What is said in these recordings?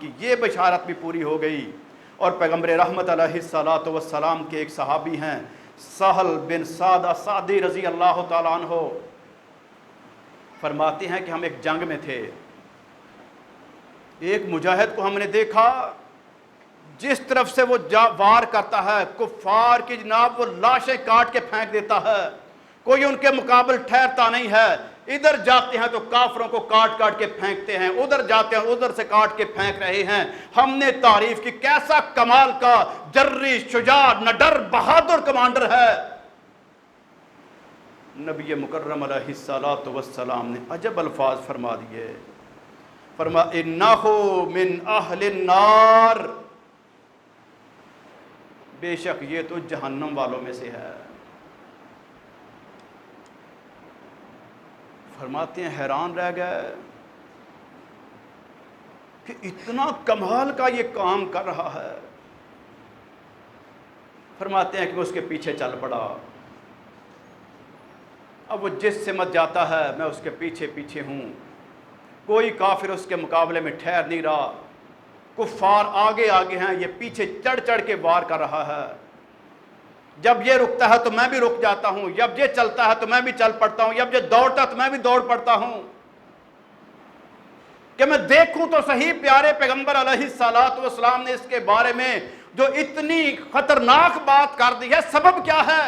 کی یہ بشارت بھی پوری ہو گئی۔ اور پیغمبر رحمت علیہ الصلوۃ والسلام کے ایک صحابی ہیں سہل بن سعدہ سعدی رضی اللہ تعالیٰ عنہ، فرماتے ہیں کہ ہم ایک جنگ میں تھے، ایک مجاہد کو ہم نے دیکھا جس طرف سے وہ وار کرتا ہے کفار کی جناب وہ لاشیں کاٹ کے پھینک دیتا ہے، کوئی ان کے مقابل ٹھہرتا نہیں ہے، ادھر جاتے ہیں تو کافروں کو کاٹ کاٹ کے پھینکتے ہیں، ادھر جاتے ہیں ادھر سے کاٹ کے پھینک رہے ہیں۔ ہم نے تعریف کی کیسا کمال کا جری شجاع نڈر بہادر کمانڈر ہے۔ نبی مکرم علیہ الصلوۃ والسلام نے عجب الفاظ فرما دیے، فرما انہ من اہل النار، بے شک یہ تو جہنم والوں میں سے ہے۔ فرماتے ہیں حیران رہ گئے کہ اتنا کمال کا یہ کام کر رہا ہے۔ فرماتے ہیں کہ وہ اس کے پیچھے چل پڑا، اب وہ جس سمت جاتا ہے میں اس کے پیچھے پیچھے ہوں، کوئی کافر اس کے مقابلے میں ٹھہر نہیں رہا، کفار آگے آگے ہیں، یہ پیچھے چڑھ چڑھ کے وار کر رہا ہے۔ جب یہ رکتا ہے تو میں بھی رک جاتا ہوں، جب یہ چلتا ہے تو میں بھی چل پڑتا ہوں، جب یہ دوڑتا ہے تو میں بھی دوڑ پڑتا ہوں کہ میں دیکھوں تو صحیح پیارے پیغمبر علیہ الصلوۃ والسلام نے اس کے بارے میں جو اتنی خطرناک بات کر دی ہے سبب کیا ہے۔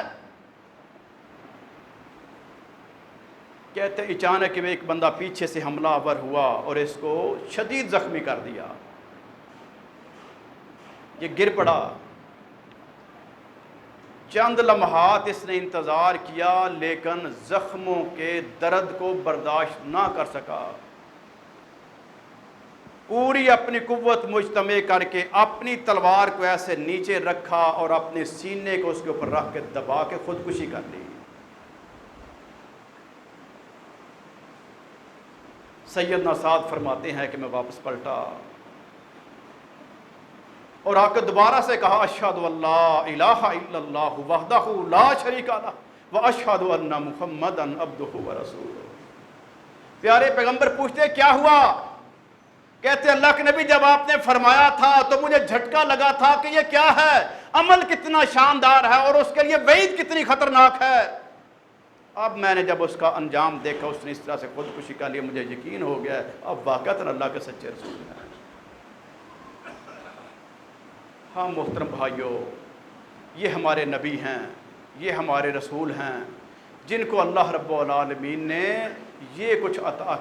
کہتے ہیں اچانک ایک بندہ پیچھے سے حملہ آور ہوا اور اس کو شدید زخمی کر دیا، یہ گر پڑا، چند لمحات اس نے انتظار کیا لیکن زخموں کے درد کو برداشت نہ کر سکا، پوری اپنی قوت مجتمع کر کے اپنی تلوار کو ایسے نیچے رکھا اور اپنے سینے کو اس کے اوپر رکھ کے دبا کے خودکشی کر لی۔ سیدنا سعد فرماتے ہیں کہ میں واپس پلٹا اور آ کے دوبارہ سے کہا اشہد ان لا الہ الا اللہ وحدہ لا شریک لہ واشہد ان محمدا عبدہ ورسولہ۔ پیارے پیغمبر پوچھتے کیا ہوا؟ کہتے اللہ کے نبی جب آپ نے فرمایا تھا تو مجھے جھٹکا لگا تھا کہ یہ کیا ہے، عمل کتنا شاندار ہے اور اس کے لیے وعید کتنی خطرناک ہے۔ اب میں نے جب اس کا انجام دیکھا اس نے اس طرح سے خودکشی کا لیا، مجھے یقین ہو گیا اب واقعتاً اللہ کے سچے رسول ہیں۔ ہاں محترم بھائیو، یہ ہمارے نبی ہیں، یہ ہمارے رسول ہیں جن کو اللہ رب العالمین نے یہ کچھ عطا